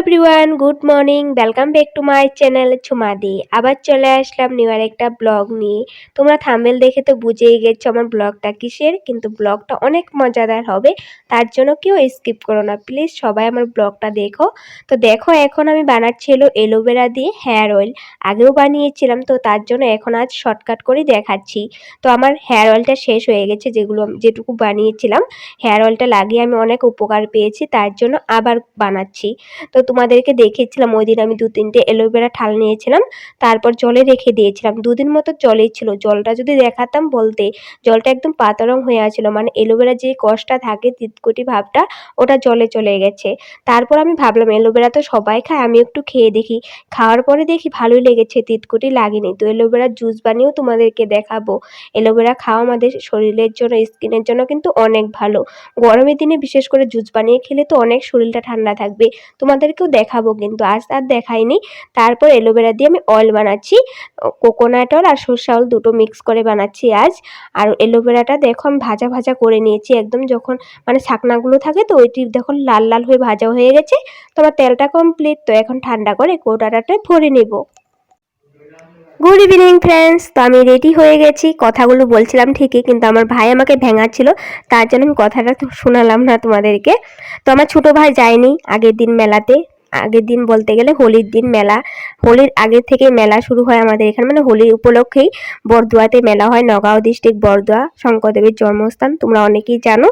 Everyone, good morning. Welcome back to my channel Jhumadi. আবার চলে আসলাম new আর একটা ব্লগ নিয়ে। তোমরা থাম্বনেল দেখে তো বুঝেই গেছো আমার ব্লগটা কিসের, কিন্তু ব্লগটা অনেক মজাদার হবে। তার জন্য কেউ স্কিপ করো না প্লিজ, সবাই আমার ব্লগটা দেখো। তো দেখো, এখন আমি বানাচ্ছি এলোভেরা দিয়ে হেয়ার অয়েল। আগেও বানিয়েছিলাম, তো তার জন্য এখন আজ শর্টকাট করে দেখাচ্ছি। তো আমার হেয়ার অয়েলটা শেষ হয়ে গেছে, যেটুকু বানিয়েছিলাম হেয়ার অয়েলটা লাগিয়ে আমি অনেক উপকার পেয়েছি, তার জন্য আবার বানাচ্ছি। তো তোমাদেরকে দেখিয়েছিলাম ওই দিন আমি 2-3টে অ্যালোভেরা ঠাল নিয়েছিলাম, তারপর জলে রেখে দিয়েছিলাম। 2 দিন মতো জলেই ছিল। জলটা যদি দেখাতাম বলতে, জলটা একদম পাতা রং হয়ে আছিল, মানে অ্যালোভেরা যে কষটা থাকে তিতকুটি ভাবটা ওটা জলে চলে গেছে। তারপর আমি ভাবলাম অ্যালোভেরা তো সবাই খায়, আমি একটু খেয়ে দেখি। খাওয়ার পরে দেখি ভালোই লেগেছে, তিতকুটি লাগেনি। তো অ্যালোভেরা জুস বানিয়েও তোমাদেরকে দেখাবো। অ্যালোভেরা খাওয়া আমাদের শরীরের জন্য, স্কিনের জন্য কিন্তু অনেক ভালো। গরমের দিনে বিশেষ করে জুস বানিয়ে খেলে তো অনেক শরীরটা ঠান্ডা থাকবে। তোমাদেরকেও দেখাবো, কিন্তু আজ আর দেখাইনি। তারপর অ্যালোভেরা দিয়ে আমি অয়েল বানাচ্ছি, কোকোনাট অয়েল আর সরষে অয়েল দুটো মিক্স করে বানাচ্ছি আজ। আর অ্যালোভেরাটা দেখো আমি ভাজা ভাজা করে নিয়েছি, একদম যখন মানে ছাকনাগুলো থাকে তো ওইটি দেখো লাল লাল হয়ে ভাজা হয়ে গেছে। তো আমার তেলটা কমপ্লিট। তো এখন ঠান্ডা করে কৌটাটাতে ভরে নেব। Good evening friends. তো আমি রেডি হয়ে গেছি। কথাগুলো বলছিলাম ঠিকই, কিন্তু আমার ভাই আমাকে ভেঙাচ্ছিল, তার জন্য আমি কথাটা তো শোনালাম না তোমাদেরকে। তো আমার ছোট ভাই যায়নি আগের দিন মেলাতে। আগের দিন বলতে গেলে হোলির দিন মেলা। হোলির আগে থেকে মেলা শুরু হয় আমাদের এখানে, মানে হোলির উপলক্ষেই বরদোয়াতে মেলা হয়। নগাঁও ডিস্ট্রিক্ট বরদোয়া, শঙ্করদেবের জন্মস্থান, তোমরা অনেকেই জানো।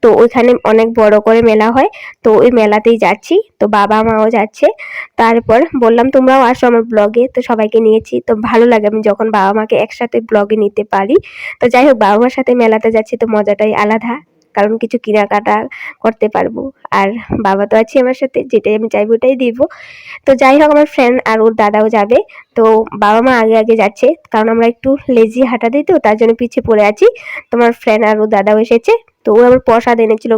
তো ওইখানে অনেক বড় করে মেলা হয়। তো ওই মেলাতেই যাচ্ছি, তো বাবা মাও যাচ্ছে। তারপর বললাম তোমরাও আসো আমার ব্লগে, তো সবাইকে নিয়েছি। তো ভালো লাগে আমি যখন বাবা মাকে একসাথে ব্লগে নিতে পারি। তো যাই হোক, বাবা মার সাথে মেলাতে যাচ্ছি তো মজাটাই আলাদা, কারণ কিছু কেনাকাটা করতে পারবো। আর বাবা তো আছে আমার সাথে, যেটাই আমি চাইবো ওটাই দিব। তো যাই হোক, আমার ফ্রেন্ড আর ওর দাদাও যাবে। তো বাবা মা আগে আগে যাচ্ছে, কারণ আমরা একটু লেজি হাঁটা দিই, তো তার জন্য পিছিয়ে পড়ে আছি। তোমার ফ্রেন্ড আর ওর দাদাও এসেছে। তো ও আবার প্রসাদ এনেছিল,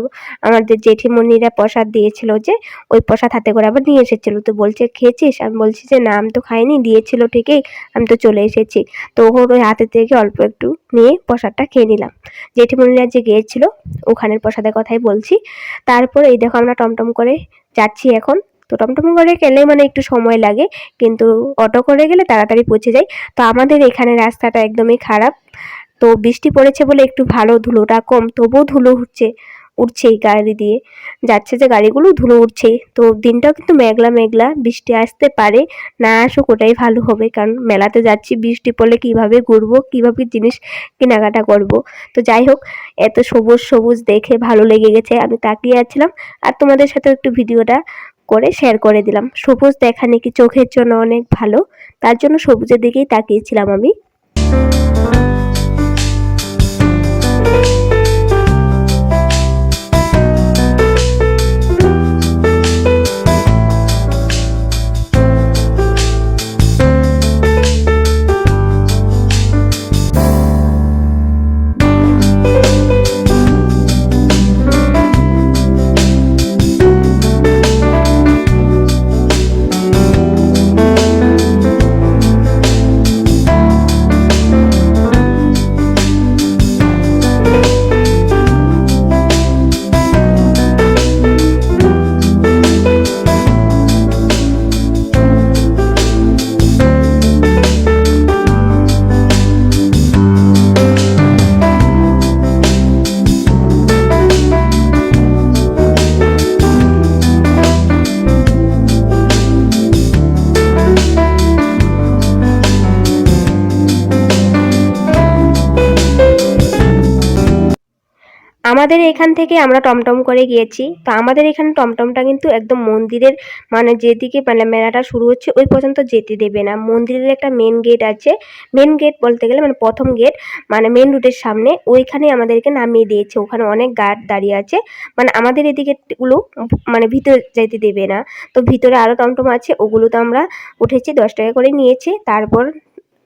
আমাদের জেঠিমণিরা প্রসাদ দিয়েছিল, যে ওই প্রসাদ হাতে করে আবার নিয়ে এসেছিল। তো বলছে খেয়েছিস? আমি বলছি যে না, আমি তো খাইনি, দিয়েছিল ঠিকই, আমি তো চলে এসেছি। তো ওর ওই হাতে থেকে অল্প একটু নিয়ে প্রসাদটা খেয়ে নিলাম। জেঠিমণিরা যে গিয়েছিল ওখানের প্রসাদের কথাই বলছি। তারপর এই দেখো আমরা টমটম করে যাচ্ছি এখন। তো টমটম করে গেলে মানে একটু সময় লাগে, কিন্তু অটো করে গেলে তাড়াতাড়ি পৌঁছে যাই। তো আমাদের এখানে রাস্তাটা একদমই খারাপ। তো বৃষ্টি পড়েছে বলে একটু ভালো, ধুলোটা কম, তবুও ধুলো উঠছেই গাড়ি দিয়ে যাচ্ছে, যে গাড়িগুলো ধুলো উঠছেই। তো দিনটাও কিন্তু মেঘলা মেঘলা, বৃষ্টি আসতে পারে, না আসুক ওটাই ভালো হবে, কারণ মেলাতে যাচ্ছি, বৃষ্টি পড়লে কিভাবে ঘুরবো, কিভাবে জিনিস কেনাকাটা করব। তো যাই হোক, এত সবুজ সবুজ দেখে ভালো লেগে গেছে, আমি তাকিয়ে আছিলাম। আর তোমাদের সাথে একটু ভিডিওটা করে শেয়ার করে দিলাম। সবুজ দেখা নাকি চোখের জন্য অনেক ভালো, তার জন্য সবুজের দিকেই তাকিয়েছিলাম আমি। আমাদের এখান থেকে আমরা টমটম করে গিয়েছি। তো আমাদের এখানে টমটমটা কিন্তু একদম মন্দিরের, মানে যেদিকে মানে মেলাটা শুরু হচ্ছে ওই পর্যন্ত যেতে দেবে না। মন্দিরের একটা মেন গেট আছে, মেন গেট বলতে গেলে মানে প্রথম গেট, মানে মেন রুটের সামনে, ওইখানে আমাদেরকে নামিয়ে দিয়েছে। ওখানে অনেক গার্ড দাঁড়িয়ে আছে, মানে আমাদের এদিকে গুলো মানে ভিতরে যাইতে দেবে না। তো ভিতরে আরো টমটম আছে, ওগুলো তো আমরা উঠেছি, 10 টাকা করে নিয়েছে। তারপর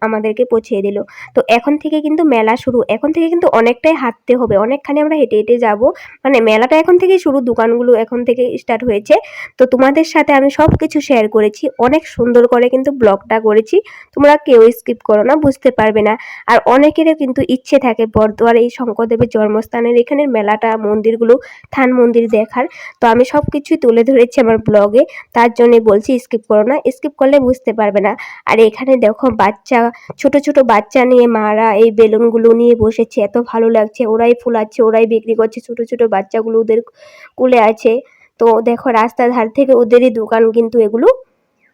আমাদেরকে পৌঁছিয়ে দিল। তো এখন থেকে কিন্তু মেলা শুরু, এখন থেকে কিন্তু অনেকটাই হাঁটতে হবে, অনেকখানি আমরা হেঁটে হেঁটে যাব। মানে মেলাটা এখন থেকেই শুরু, দোকানগুলো এখন থেকে স্টার্ট হয়েছে। তো তোমাদের সাথে আমি সব কিছু শেয়ার করেছি, অনেক সুন্দর করে কিন্তু ব্লগটা করেছি। তোমরা কেউ স্কিপ করো না, বুঝতে পারবে না। আর অনেকেরও কিন্তু ইচ্ছে থাকে বরদোয়ার এই শঙ্করদেবের জন্মস্থানের এখানের মেলাটা, মন্দিরগুলো, থান মন্দির দেখার। তো আমি সব কিছুই তুলে ধরেছি আমার ব্লগে, তার জন্যই বলছি স্কিপ করো না, স্কিপ করলে বুঝতে পারবে না। আর এখানে দেখো বাচ্চা, ছোট ছোট বাচ্চা নিয়ে মারা এই বেলুনগুলো নিয়ে বসেছে, এত ভালো লাগছে। ওরাই ফুলাচ্ছে, ওরাই বিক্রি করছে, ছোট ছোট বাচ্চাগুলো ওদের কুলে আছে। তো দেখো রাস্তার ধার থেকে ওদেরই দোকান কিন্তু এগুলো।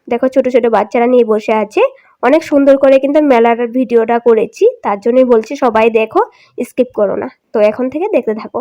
দেখো ছোট ছোট বাচ্চারা নিয়ে বসে আছে। অনেক সুন্দর করে কিন্তু মেলার ভিডিওটা করেছি, তার জন্যই বলছি সবাই দেখো, স্কিপ করো না। তো এখন থেকে দেখতে থাকো।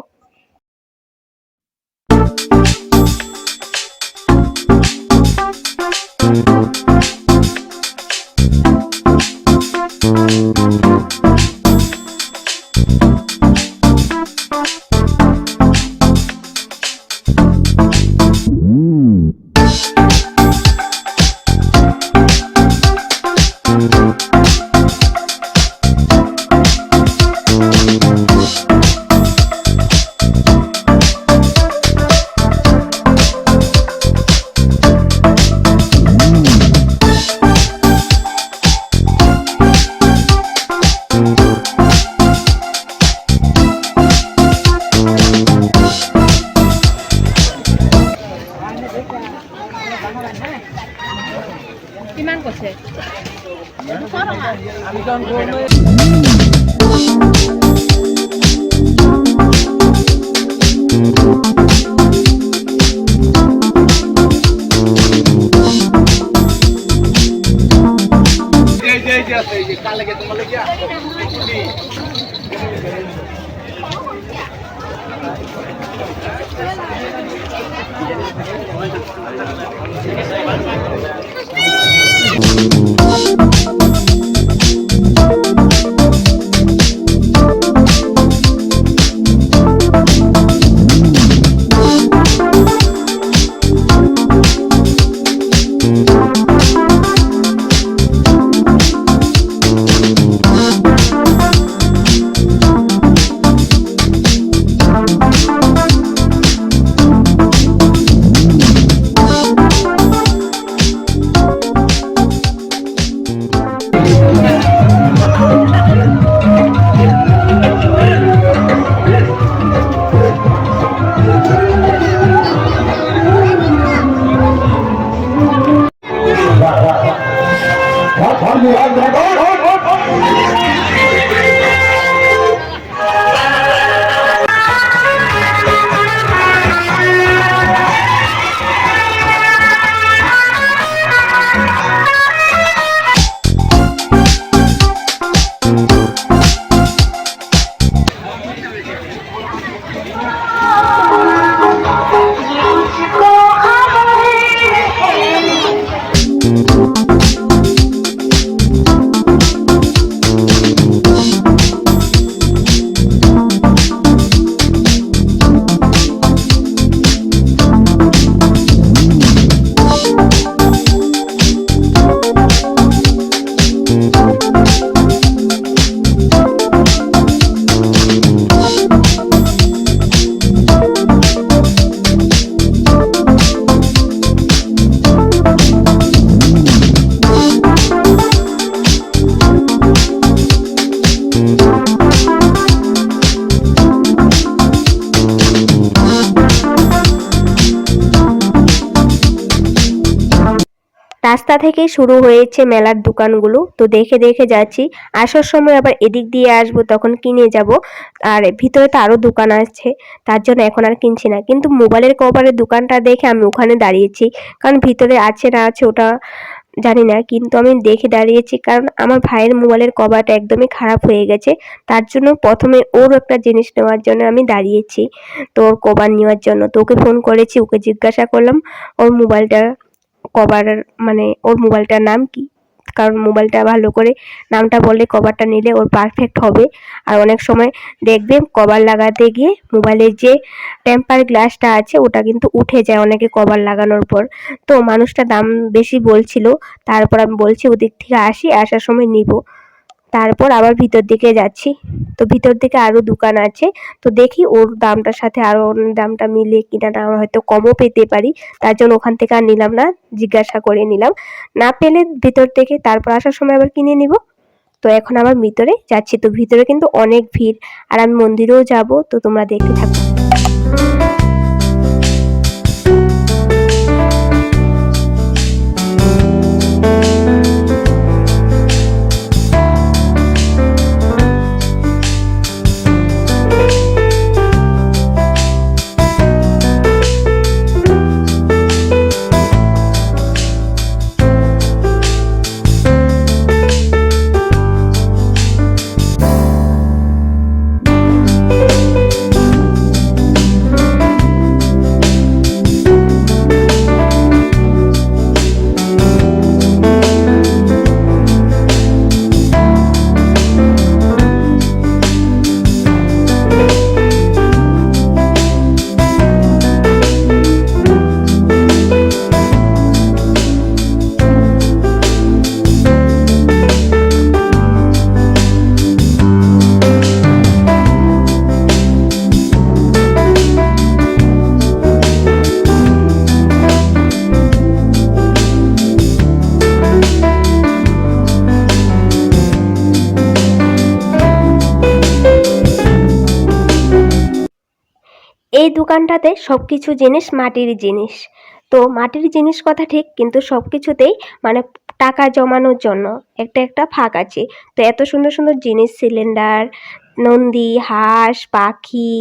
কিমান কৈছে? রাস্তা থেকে শুরু হয়েছে মেলার দোকানগুলো। তো দেখে দেখে যাচ্ছি, আসার সময় আবার এদিক দিয়ে আসবো, তখন কিনে যাব। আর ভিতরে তো আরো দোকান আছে, তার জন্য এখন আর কিনছি না। কিন্তু মোবাইলের কভারের দোকানটা দেখে আমি ওখানে দাঁড়িয়েছি, কারণ ভিতরে আছে না আছে ওটা জানি না, কিন্তু আমি দেখে দাঁড়িয়েছি কারণ আমার ভাইয়ের মোবাইলের কভারটা একদমই খারাপ হয়ে গেছে। তার জন্য প্রথমে ওর একটা জিনিস নেওয়ার জন্য আমি দাঁড়িয়েছি, তো ওর কভার নেওয়ার জন্য। তো ওকে ফোন করেছি, ওকে জিজ্ঞাসা করলাম ওর মোবাইলটা কভার, মানে ওর মোবাইলটার নাম কি, কারণ মোবাইলটা ভালো করে নামটা বললে কভারটা নিলে ওর পারফেক্ট হবে। আর অনেক সময় দেখবে কভার লাগাতে গিয়ে মোবাইলের যে টেম্পার গ্লাসটা আছে ওটা কিন্তু উঠে যায় অনেকে কভার লাগানোর পর। তো মানুষটা দাম বেশি বলছিল, তারপর আমি বলছি ওদিক থেকে আসি, আসার সময় নিব। তারপর আবার ভিতর দিকে যাচ্ছি। তো ভিতর দিকে আরো দোকান আছে, তো দেখি ওর দামটার সাথে আরো দামটা মিলে কিনা, না হয়তো কমও পেতে পারি। তার জন্য ওখান থেকে আর নিলাম না, জিজ্ঞাসা করে নিলাম। না পেলে ভিতর থেকে তারপর আসার সময় আবার কিনে নিব। তো এখন আবার ভিতরে যাচ্ছি। তো ভিতরে কিন্তু অনেক ভিড়, আর আমি মন্দিরেও যাব, তো তোমরা দেখতে থাকো। এই দোকানটাতে সবকিছু জিনিস মাটির জিনিস। তো মাটির জিনিস কথা ঠিক, কিন্তু সবকিছুতেই মানে টাকা জমানোর জন্য একটা একটা ফাঁক আছে। তো এত সুন্দর সুন্দর জিনিস, সিলিন্ডার, নন্দী, হাঁস, পাখি,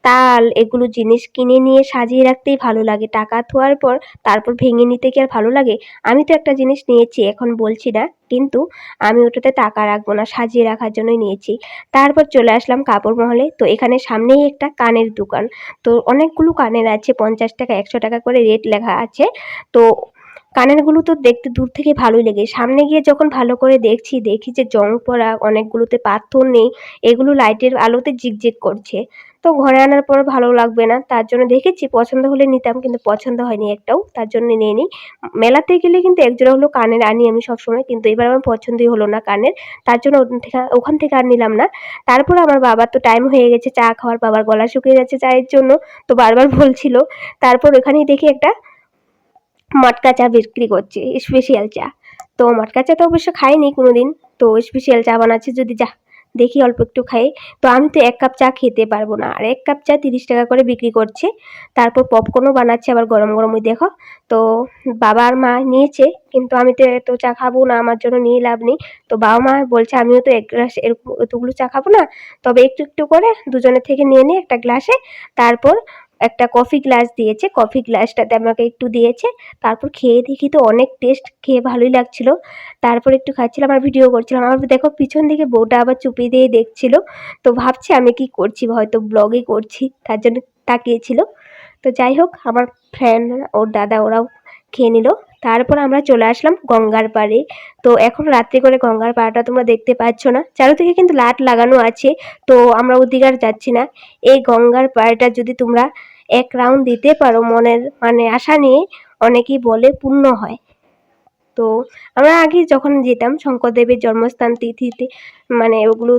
তাল, এগুলো জিনিস কিনে নিয়ে সাজিয়ে রাখতেই ভালো লাগে। টাকা থোয়ার পর তারপর ভেঙে নিতে কি আর ভালো লাগে? আমি তো একটা জিনিস নিয়েছি, এখন বলছি না, কিন্তু আমি ওটাতে টাকা রাখবো না, সাজিয়ে রাখার জন্যই নিয়েছি। তারপর চলে আসলাম কাপড় মহলে। তো এখানে সামনেই একটা কানের দোকান। তো অনেকগুলো কানের আছে, 50 টাকা 100 টাকা করে রেট লেখা আছে। তো কানেরগুলো তো দেখতে দূর থেকে ভালোই লাগে, সামনে গিয়ে যখন ভালো করে দেখছি, দেখি যে জং পড়া, অনেকগুলোতে পাথর নেই, এগুলো লাইটের আলোতে জিকজিক করছে। তো ঘরে আনার পর ভালো লাগবে না, তার জন্য দেখেছি, পছন্দ হলে নিতাম, কিন্তু পছন্দ হয়নি একটাও, তার জন্য নিয়ে নিই। মেলাতে গেলে কিন্তু একজোড়া হলো কানের আনি আমি সবসময়, কিন্তু এবার আমার পছন্দই হলো না কানের, তার জন্য ওখান থেকে আর নিলাম না। তারপর আমার বাবার তো টাইম হয়ে গেছে চা খাওয়ার, বাবার গলা শুকিয়ে যাচ্ছে চায়ের জন্য, তো বারবার বলছিল। তারপর ওখানেই দেখি একটা মটকা চা বিক্রি করছে, স্পেশাল চা। তো মটকা চা তো অবশ্য খাইনি কোনোদিন, তো স্পেশাল চা বানাচ্ছে, যদি যা দেখি অল্প একটু খাই। তো আমি তো 1 কাপ চা খেতে পারবো না, আর 1 কাপ চা 30 টাকা করে বিক্রি করছে। তারপর পপকর্নও বানাচ্ছে আবার গরম গরম, ওই দেখো। তো বাবা আর মা নিয়েছে, কিন্তু আমি তো এত চা খাবো না, আমার জন্য নিয়ে লাভ নেই। তো বাবা মা বলছে আমিও তো 1 গ্লাস এরকম এতগুলো চা খাবো না, তবে একটু একটু করে দুজনের থেকে নিয়ে নিই একটা গ্লাসে। তারপর একটা কফি গ্লাস দিয়েছে, কফি গ্লাসটাতে আমাকে একটু দিয়েছে। তারপর খেয়ে দেখি তো অনেক টেস্ট, খেয়ে ভালোই লাগছিল। তারপর একটু খাচ্ছিলাম আর ভিডিও করছিলাম। আমার দেখো পিছন দিকে বউটা আবার চুপি দিয়ে দেখছিল। তো ভাবছি আমি কি করছি, হয়তো ব্লগই করছি, তার জন্য তাকিয়েছিল। তো যাই হোক, আমার ফ্রেন্ড, ওর দাদা, ওরাও খেয়ে নিল। তারপর আমরা চলে আসলাম গঙ্গার পাড়ে। তো এখন রাত্রি করে গঙ্গার পাড়টা তোমরা দেখতে পাচ্ছ না, চারিদিকে কিন্তু লাইট লাগানো আছে। তো আমরা ওদিকে আর যাচ্ছি না। এই গঙ্গার পাড়টা যদি তোমরা 1 রাউন্ড দিতে পারো মনের মানে আশা নিয়ে, অনেকেই বলে পূর্ণ হয়। তো আমরা আগে যখন যেতাম শঙ্করদেবের জন্মস্থান তিথিতে, মানে ওগুলো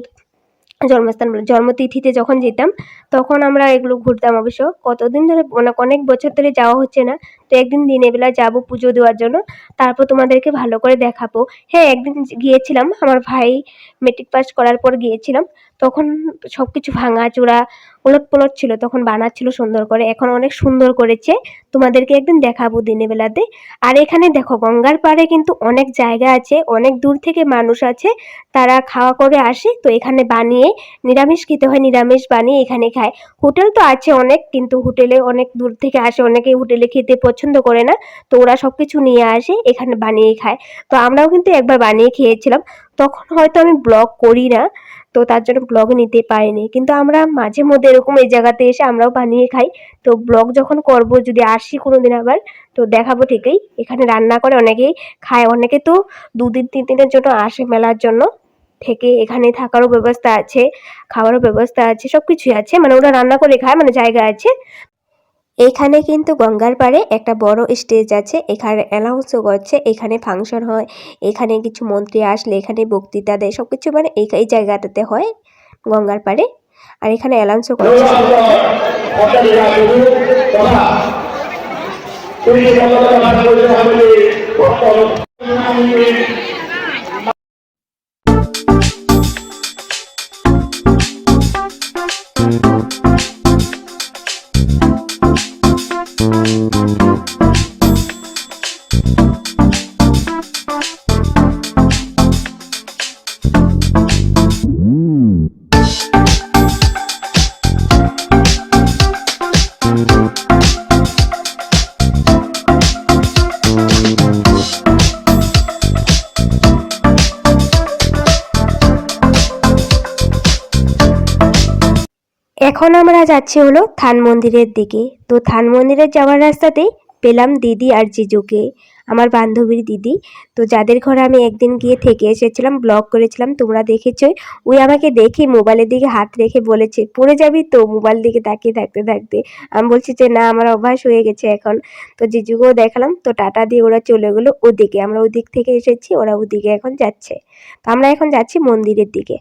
জন্মস্থান বলে জন্মতিথিতে যখন যেতাম, তখন আমরা এগুলো ঘুরতাম। অবশ্য কতদিন ধরে, অনেক বছর ধরে যাওয়া হচ্ছে না। তো একদিন দিনের বেলা যাবো পুজো দেওয়ার জন্য, তারপর তোমাদেরকে ভালো করে দেখাবো। হ্যাঁ, একদিন গিয়েছিলাম, আমার ভাই মেট্রিক পাস করার পর গিয়েছিলাম। তখন সবকিছু ভাঙাচোরা, ওলটপালট ছিল, তখন বানাচ্ছিল সুন্দর করে, এখন অনেক সুন্দর করেছে। তোমাদেরকে একদিন দেখাবো দিনের বেলাতে। আর এখানে দেখো গঙ্গার পাড়ে কিন্তু অনেক জায়গা আছে, অনেক দূর থেকে মানুষ আছে, তারা খাওয়া করে আসে। তো এখানে বানিয়ে নিরামিষ খেতে হয়, নিরামিষ বানিয়ে এখানে খায়। হোটেল তো আছে অনেক, কিন্তু হোটেলে অনেক দূর থেকে আসে, অনেকে হোটেলে খেতে পছন্দ করে না। তো ওরা সবকিছু নিয়ে আসে, এখানে বানিয়ে খায়। তো আমরাও কিন্তু একবার বানিয়ে খেয়েছিলাম, তখন হয়তো আমি ব্লগ করি না, তো তার জন্য ব্লগ নিতে পারিনি। কিন্তু আমরা মাঝে মধ্যে এরকম এই জায়গাতে এসে আমরাও বানিয়ে খাই। তো ব্লগ যখন করব, যদি আসি কোনোদিন আবার, তো দেখাবো ঠিকই। এখানে রান্না করে অনেকেই খায়, অনেকে তো 2 দিন 3 দিনের জন্য আসে মেলার জন্য, থেকে এখানে থাকারও ব্যবস্থা আছে, খাওয়ারও ব্যবস্থা আছে, সবকিছুই আছে, মানে ওরা রান্না করে খায়, মানে জায়গা আছে। এখানে কিন্তু গঙ্গার পাড়ে একটা বড় স্টেজ আছে, এখানে অ্যানাউন্সও করছে, এখানে ফাংশন হয়, এখানে কিছু মন্ত্রী আসলে এখানে বক্তৃতা দেয়, সবকিছু মানে এই জায়গাটাতে হয় গঙ্গার পাড়ে। আর এখানে অ্যানাউন্সও করছে এখন আমরা যাচ্ছি হলো থান মন্দিরের দিকে। তো থান মন্দিরে যাওয়ার রাস্তাতেই পেলাম দিদি আর জিজুকে, আমার বান্ধবীর দিদি। তো যাদের ঘরে আমি একদিন গিয়ে থেকে এসেছিলাম, ব্লগ করেছিলাম, তোমরা দেখেছই। ওই আমাকে দেখে মোবাইলের দিকে হাত রেখে বলেছে, পড়ে যাবি তো, মোবাইল দিকে তাকিয়ে থাকতে থাকতে। আমি বলছি যে না, আমার অভ্যাস হয়ে গেছে এখন। তো জিজুকেও দেখালাম, তো টাটা দিয়ে ওরা চলে গেলো ওদিকে, আমরা ওদিক থেকে এসেছি, ওরা ওদিকে এখন যাচ্ছে। তো আমরা এখন যাচ্ছি মন্দিরের দিকে।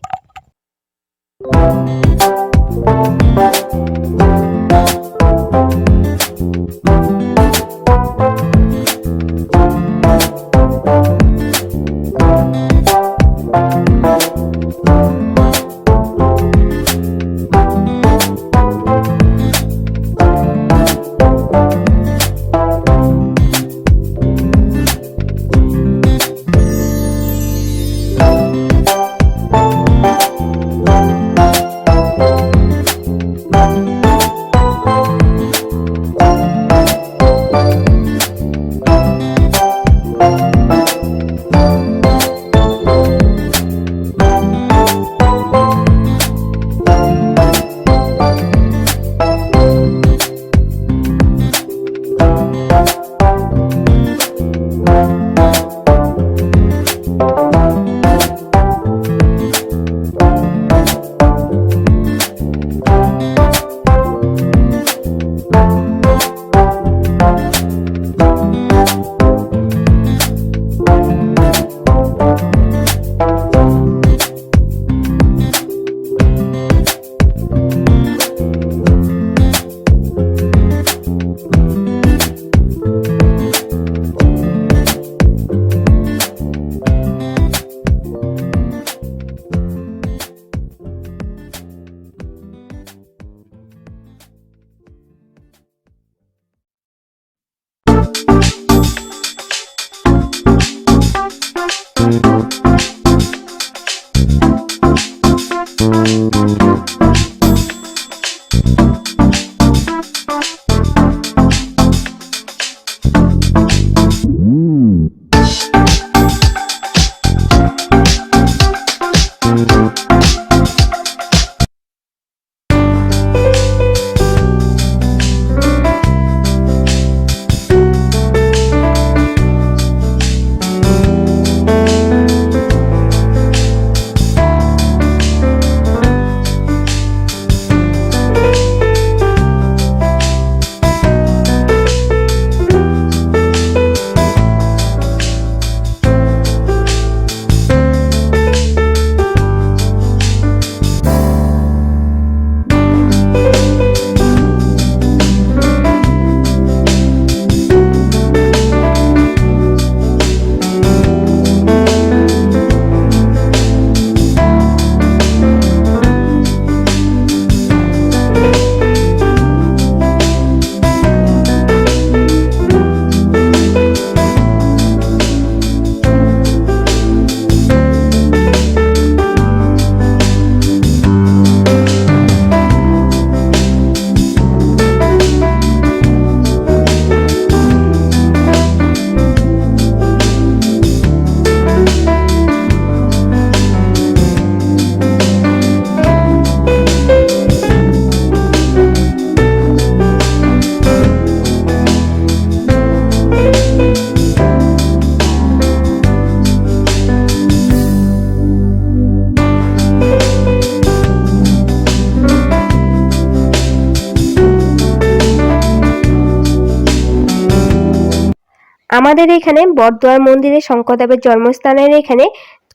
আমাদের এখানে বটদোয়ার মন্দিরে শঙ্করদেবের জন্মস্থানের এখানে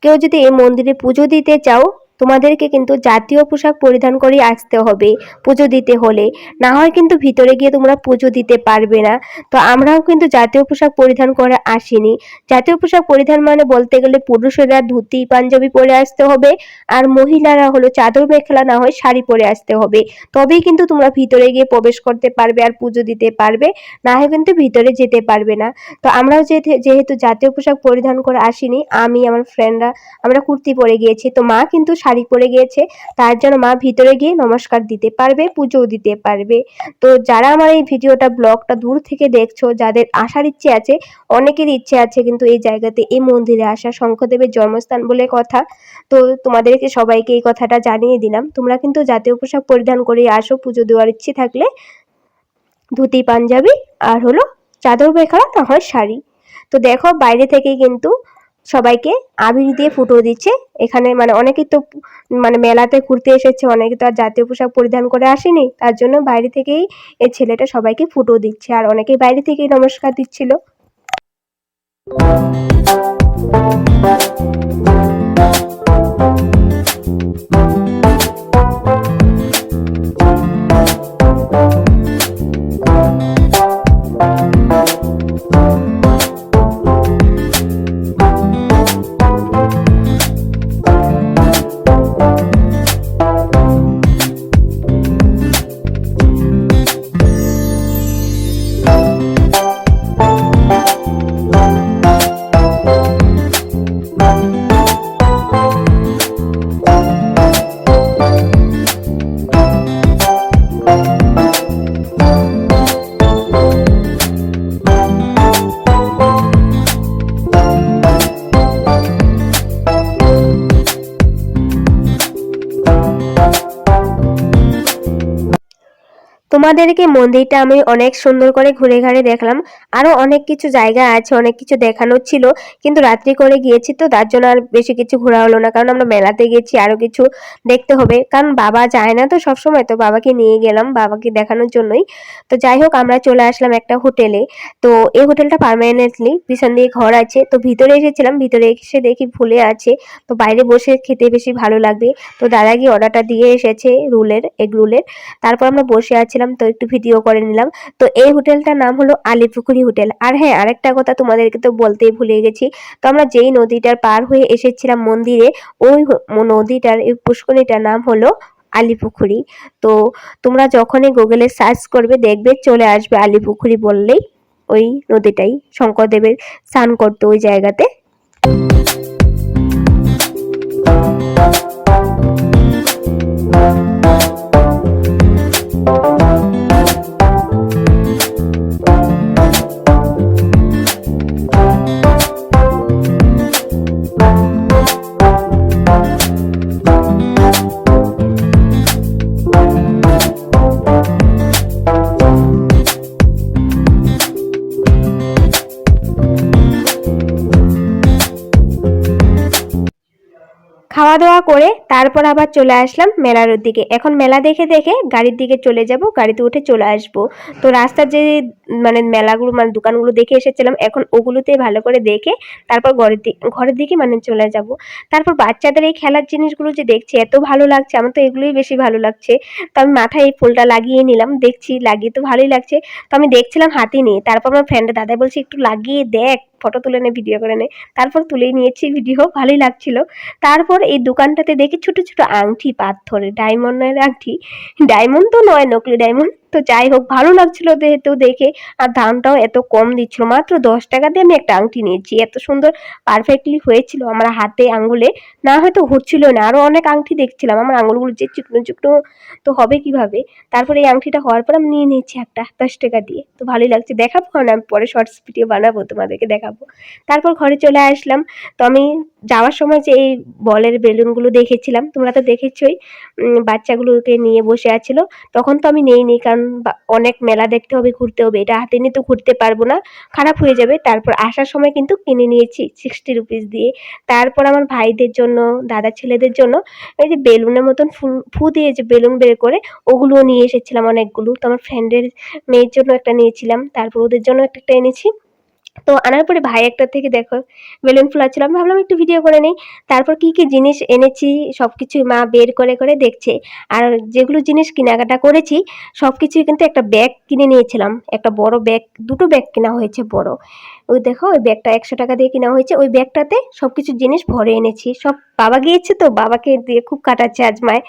কেউ যদি এই মন্দিরে পুজো দিতে চাও, তোমাদেরকে কিন্তু জাতীয় পোশাক পরিধান করে আসতে হবে পুজো দিতে হলে, না হয় কিন্তু ভিতরে গিয়ে তোমরা পুজো দিতে পারবে না। তো আমরাও কিন্তু জাতীয় পোশাক পরিধান করে আসিনি। জাতীয় পোশাক পরিধান মানে বলতে গেলে পুরুষেরা ধুতি পাঞ্জাবি পরে আসতে হবে, আর মহিলারা হলো চাদর মেখেলা না হয় শাড়ি পরে আসতে হবে। তবেই কিন্তু তোমরা ভিতরে গিয়ে প্রবেশ করতে পারবে আর পুজো দিতে পারবে, না হয় কিন্তু ভিতরে যেতে পারবে না। তো আমরাও যেহেতু জাতীয় পোশাক পরিধান করে আসিনি, আমি আমার ফ্রেন্ডরা আমরা কুর্তি পরে গিয়েছি, তো মা কিন্তু শাড়ি পরে গিয়েছে, তার জন্য মা ভিতরে গিয়ে নমস্কার দিতে পারবে, পুজোও দিতে পারবে। তো যারা আমার এই ভিডিওটা ব্লগটা দূর থেকে দেখছো, যাদের আসার ইচ্ছে আছে, অনেকের ইচ্ছে আছে কিন্তু এই জায়গাতে এই মন্দিরে আসা, শঙ্করদেবের জন্মস্থান বলে কথা, তো তোমাদেরকে সবাইকে এই কথাটা জানিয়ে দিলাম। তোমরা কিন্তু জাতীয় পোশাক পরিধান করে আসো পুজো দেওয়ার ইচ্ছে থাকলে, ধুতি পাঞ্জাবি আর হলো চাদর মেখেলা না হয় শাড়ি। তো দেখো বাইরে থেকে কিন্তু সবাইকে আবির দিয়ে ফুটো দিচ্ছে। এখানে মানে অনেকেই তো মানে মেলাতে ঘুরতে এসেছে, অনেকে তো আর জাতীয় পোশাক পরিধান করে আসেনি, তার জন্য বাইরে থেকেই এই ছেলেটা সবাইকে ফুটো দিচ্ছে, আর অনেকেই বাইরে থেকেই নমস্কার দিচ্ছিল। তোমাদেরকে মন্দিরটা আমি অনেক সুন্দর করে ঘুরে ঘাড়ে দেখলাম। আরো অনেক কিছু জায়গা আছে, অনেক কিছু দেখানোর ছিল, কিন্তু রাত্রি করে গিয়েছি তো তার জন্য আর বেশি কিছু ঘোরা হলো না, কারণ আমরা মেলাতে গেছি, আরো কিছু দেখতে হবে, কারণ বাবা যায় না তো সবসময়, তো বাবাকে নিয়ে গেলাম বাবাকে দেখানোর জন্যই। তো যাই হোক আমরা চলে আসলাম একটা হোটেলে। তো এই হোটেলটা পার্মানেন্টলি পিছন দিয়ে ঘর আছে, তো ভিতরে এসেছিলাম, ভিতরে এসে দেখি ফুলে আছে, তো বাইরে বসে খেতে বেশি ভালো লাগবে। তো দাদা গিয়ে অর্ডারটা দিয়ে এসেছে এগ রোলের। তারপর আমরা বসে আছিলাম, তো একটু ভিডিও করে নিলাম। তো এই হোটেলটার নাম হলো আলিপুকুরি হোটেল। আর হ্যাঁ, আরেকটা কথা তোমাদেরকে তো বলতেই ভুলে গেছি, তো আমরা যেই নদীটার পার হয়ে এসেছিলাম মন্দিরে, ওই নদীটার এই পুষ্করিটার নাম হলো আলিপুকুরি। তো তোমরা যখনই গুগলে সার্চ করবে দেখবে চলে আসবে আলিপুকুরি বললেই, ওই নদীটাই শঙ্করদেবের স্নান করতো ওই জায়গাতে। খাওয়া দাওয়া করে তারপর আবার চলে আসলাম মেলার দিকে। এখন মেলা দেখে দেখে গাড়ির দিকে চলে যাব, গাড়িতে উঠে চলে আসব। তো রাস্তার যে মানে মেলাগুলো মানে দোকানগুলো দেখে এসেছিলাম, এখন ওগুলোতে ভালো করে দেখে তারপর ঘরের দিকে মানে চলে যাব। তারপর বাচ্চাদের এই খেলার জিনিসগুলো যে দেখছি এত ভালো লাগছে, আমার তো এগুলোই বেশি ভালো লাগছে। তো আমি মাথায় এই ফুলটা লাগিয়ে নিলাম, দেখছি লাগিয়ে তো ভালোই লাগছে। তো আমি দেখছিলাম হাতে নিয়ে, তারপর আমার ফ্রেন্ডের দাদা বলছে একটু লাগিয়ে দেখ, ফটো তুলে নে, ভিডিও করে নে। তারপর তুলেই নিয়েছি ভিডিও, ভালোই লাগছিল। তারপর এই দোকানটাতে দেখি ছোট ছোট আংটি, পাথরের ডায়মন্ডের আংটি, ডায়মন্ড তো নয়, নকলি ডায়মন্ড। তো যাই হোক ভালো লাগছিল যেহেতু দেখে, আর দামটাও এত কম দিচ্ছিল, মাত্র 10 টাকা দিয়ে আমি একটা আংটি নিয়েছি, এত সুন্দর পারফেক্টলি হয়েছিল আমার হাতে আঙ্গুলে, না হয়তো হচ্ছিল না। আরো অনেক আংটি দেখছিলাম, আমার আঙুলগুলো যে চিকনো চিকনো, তো হবে কিভাবে। তারপরে এই আংটিটা হওয়ার পর আমি নিয়ে নিয়েছি একটা 10 টাকা দিয়ে। তো ভালোই লাগছে, দেখাবো না আমি পরে শর্টস ভিডিও বানাবো তোমাদেরকে দেখাবো। তারপর ঘরে চলে আসলাম। তো আমি যাওয়ার সময় যে এই বলের বেলুনগুলো দেখেছিলাম, তোমরা তো দেখেছই, বাচ্চাগুলোকে নিয়ে বসে আছিল, তখন তো আমি নেইনি, কারণ অনেক মেলা দেখতে হবে, ঘুরতে হবে, এটা হাতে নিয়ে তো ঘুরতে পারবো না, খারাপ হয়ে যাবে। তারপর আসার সময় কিন্তু কিনে নিয়েছি 60 রুপিস দিয়ে। তারপর আমার ভাইদের জন্য, দাদার ছেলেদের জন্য এই যে বেলুনের মতন ফু দিয়ে যে বেলুন বের করে, ওগুলোও নিয়ে এসেছিলাম অনেকগুলো। তো আমার ফ্রেন্ডের মেয়ের জন্য একটা নিয়েছিলাম, তারপর ওদের জন্য একটা এনেছি। তো আনার পরে ভাই একটা থেকে দেখো বেলুন ফোলাচ্ছিল, আমি ভাবলাম একটু ভিডিও করে নেই। তারপর কি কি জিনিস এনেছি সবকিছুই মা বের করে করে দেখছে। আর যেগুলো জিনিস কেনাকাটা করেছি সবকিছুই কিন্তু একটা ব্যাগ কিনে নিয়েছিলাম, একটা বড় ব্যাগ, দুটো ব্যাগ কেনা হয়েছে বড়। ওই দেখো ওই ব্যাগটা 100 টাকা দিয়ে কেনা হয়েছে, ওই ব্যাগটাতে সবকিছু জিনিস ভরে এনেছি। সব বাবা গিয়েছে তো বাবাকে দিয়ে খুব কাটাচ্ছে আজ মায়,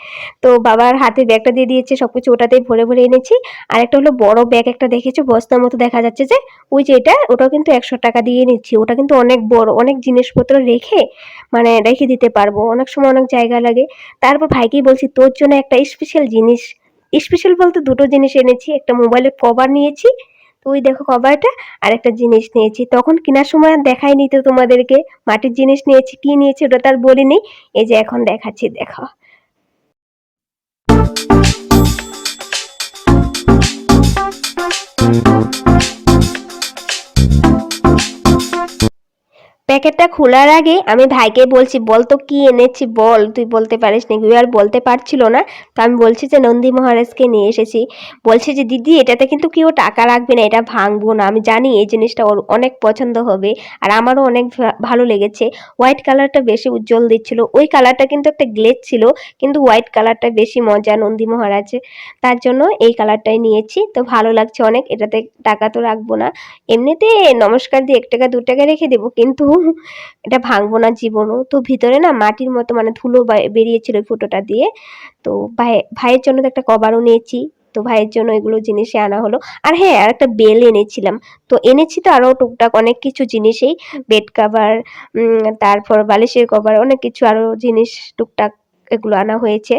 তো বাবার হাতে ব্যাগটা দিয়ে দিয়েছে, সবকিছু ওটাতেই ভরে ভরে এনেছি। আর একটা হলো বড় ব্যাগ একটা দেখেছো বস্তার মতো দেখা যাচ্ছে যে, ওই যে এটা ওটাও কিন্তু 100 টাকা দিয়ে নিচ্ছি। ওটা কিন্তু অনেক বড়, অনেক জিনিসপত্র রেখে মানে রেখে দিতে পারবো, অনেক সময় অনেক জায়গা লাগে। তারপর ভাইকেই বলছি তোর জন্য একটা স্পেশাল জিনিস, স্পেশাল বলতে দুটো জিনিস এনেছি, একটা মোবাইলের কভার নিয়েছি, তো ওই দেখো কভারটা, আর একটা জিনিস নিয়েছি। তখন কেনার সময় আর দেখাইনি তো তোমাদেরকে, মাটির জিনিস নিয়েছি, কি নিয়েছি ওটা তো আর বলিনি। এই যে এখন দেখাচ্ছি, দেখো। প্যাকেটটা খোলার আগে আমি ভাইকে বলছি, বল তো কি এনেছি বল, তুই বলতে পারিস নাকি? ও আর বলতে পারছিল না। তো আমি বলছি যে নন্দী মহারাজকে নিয়ে এসেছি। বলছে যে দিদি এটাতে কিন্তু কেউ টাকা রাখবে না, এটা ভাঙবো না, আমি জানি এই জিনিসটা ওর অনেক পছন্দ হবে আর আমারও অনেক ভালো লেগেছে। হোয়াইট কালারটা বেশি উজ্জ্বল দিচ্ছিল, ওই কালারটা কিন্তু একটা গ্লেজ ছিল, কিন্তু হোয়াইট কালারটা বেশি মজা নন্দী মহারাজে, তার জন্য এই কালারটাই নিয়েছি। তো ভালো লাগছে অনেক, এটাতে টাকা তো রাখবো না, এমনিতে নমস্কার দিয়ে 1 টাকা 2 টাকা রেখে দেবো, কিন্তু এটা ভাঙবো না জীবনও। তো ভিতরে না মাটির মতো মানে ধুলো বেরিয়েছিল ওই ফুটোটা দিয়ে। তো ভাইয়ের জন্য তো একটা কভারও নিয়েছি, তো ভাইয়ের জন্য এগুলো জিনিসই আনা হলো। আর হ্যাঁ আর একটা বেল এনেছিলাম, তো এনেছি তো আরো টুকটাক অনেক কিছু জিনিসই, বেড কাভার, তারপর বালিশের কভার, অনেক কিছু আরো জিনিস টুকটাক এগুলো আনা হয়েছে।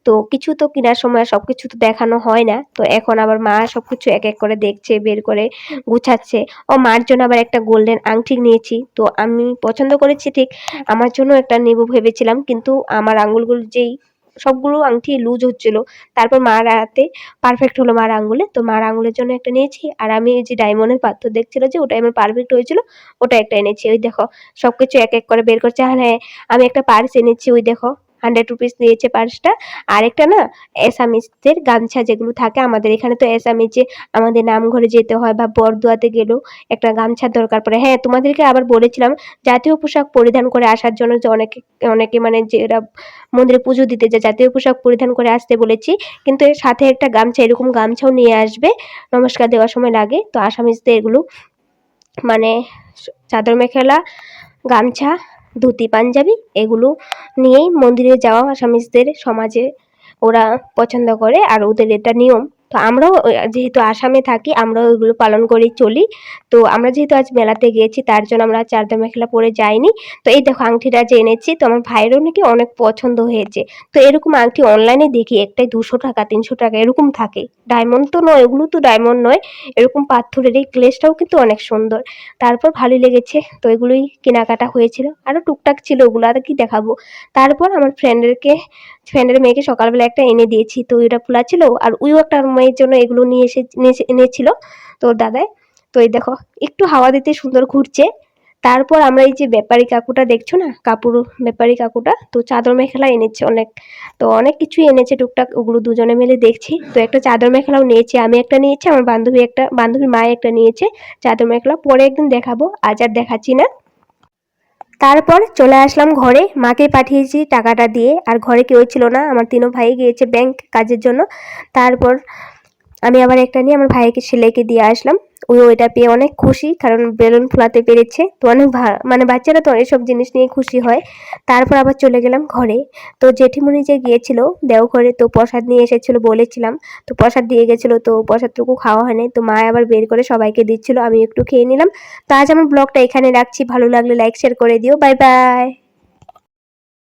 তো কিছু তো কেনার সময় সবকিছু তো দেখানো হয় না, তো এখন আবার মা সবকিছু এক এক করে দেখছে, বের করে গুছাচ্ছে। ও মার জন্য আবার একটা গোল্ডেন আংটি নিয়েছি, তো আমি পছন্দ করেছি ঠিক, আমার জন্য একটা নেব ভেবেছিলাম, কিন্তু আমার আঙ্গুলগুলো যেই সবগুলো আংটি লুজ হচ্ছিল, তারপর মার হাতে পারফেক্ট হলো মার আঙ্গুলে, তো মার আঙ্গুলের জন্য একটা নিয়েছি। আর আমি এই যে ডায়মন্ডের পাথর দেখছিল যে ওটাই আমার পারফেক্ট হয়েছিল, ওটা একটা এনেছি। ওই দেখো সবকিছু এক এক করে বের করছে। আর হ্যাঁ আমি একটা পার্স এনেছি, ওই দেখো 100 রুপিস নিয়েছে পার্সটা। আরেকটা না এসামিসদের গামছা যেগুলো থাকে, আমাদের এখানে তো এসামিজে আমাদের নামঘরে যেতে হয় বা বরদোয়াতে গেলেও একটা গামছার দরকার পড়ে। হ্যাঁ তোমাদেরকে আবার বলেছিলাম জাতীয় পোশাক পরিধান করে আসার জন্য, যে অনেকে অনেকে মানে যারা মন্দিরে পুজো দিতে যায় জাতীয় পোশাক পরিধান করে আসতে বলেছি, কিন্তু এর সাথে একটা গামছা, এরকম গামছাও নিয়ে আসবে, নমস্কার দেওয়ার সময় লাগে। তো আসামিজদের এগুলো মানে চাদর মেখেলা, গামছা, ধুতি পাঞ্জাবি এগুলো নিয়েই মন্দিরে যাওয়া আসামিজদের সমাজে ওরা পছন্দ করে, আর ওদের এটা নিয়ম। তো আমরাও যেহেতু আসামে থাকি আমরাও এগুলো পালন করেই চলি। তো আমরা যেহেতু আজ মেলাতে গিয়েছি তার জন্য আমরা চাদর মেখেলা পরে যাইনি। তো এই দেখো আংটিটা যে এনেছি, তো আমার ভাইয়েরও নাকি অনেক পছন্দ হয়েছে। তো এরকম আংটি অনলাইনে দেখি একটাই 200 টাকা 300 টাকা এরকম থাকে, ডায়মন্ড তো নয়, ওগুলো তো ডায়মন্ড নয়, এরকম পাথরের এই গ্লেজটাও কিন্তু অনেক সুন্দর। তারপর ভালোই লেগেছে, তো এগুলোই কেনাকাটা হয়েছিল, আরও টুকটাক ছিল ওগুলো আর কি দেখাবো। তারপর আমার ফ্রেন্ডের মেয়েকে সকালবেলা একটা এনে দিয়েছি, তো ওইটা খোলা ছিল, আর ওইও একটা মেয়ের জন্য এগুলো এনেছিল তোর দাদাই। তো এই দেখো একটু হাওয়া দিতে সুন্দর ঘুরছে। তারপর আমরা এই যে ব্যাপারী কাকুটা দেখছো না, কাপড় ব্যাপারী কাকুটা তো চাদর মেখেলা এনেছে অনেক, তো অনেক কিছুই এনেছে টুকটাক, ওগুলো দুজনে মিলে দেখছি। তো একটা চাদর মেখেলাও নিয়েছি, আমি একটা নিয়েছি, আমার বান্ধবীর মা একটা নিয়েছে চাদর মেখেলা, পরে একদিন দেখাবো, আজ আর দেখাচ্ছি না। তারপর চলে আসলাম ঘরে, মাকে পাঠিয়েছি টাকাটা দিয়ে, আর ঘরে কেউ ছিল না, আমার 3 ভাই গিয়েছে ব্যাংক কাজের জন্য। তারপর আমি আবার একটা নিয়ে আমার ভাইকে ছেলেকে দিয়ে আসলাম। ওইটা পেয়ে অনেক খুশি, কারণ বেলুন ফোলাতে পেরেছে, তো অনেক মানে বাচ্চারা তো এসব জিনিস নিয়ে খুশি হয়। তারপর আবার চলে গেলাম ঘরে। তো জেঠিমণি যে গিয়েছিল দেওঘরে, তো প্রসাদ নিয়ে এসেছিল বলেছিলাম, তো প্রসাদ দিয়ে গেছিল, তো প্রসাদটুকু খাওয়া হয়নি, তো মা আবার বের করে সবাইকে দিচ্ছিল, আমি একটু খেয়ে নিলাম। তো আজ আমার ব্লগটা এখানে রাখছি, ভালো লাগলে লাইক শেয়ার করে দিও, বাই বাই।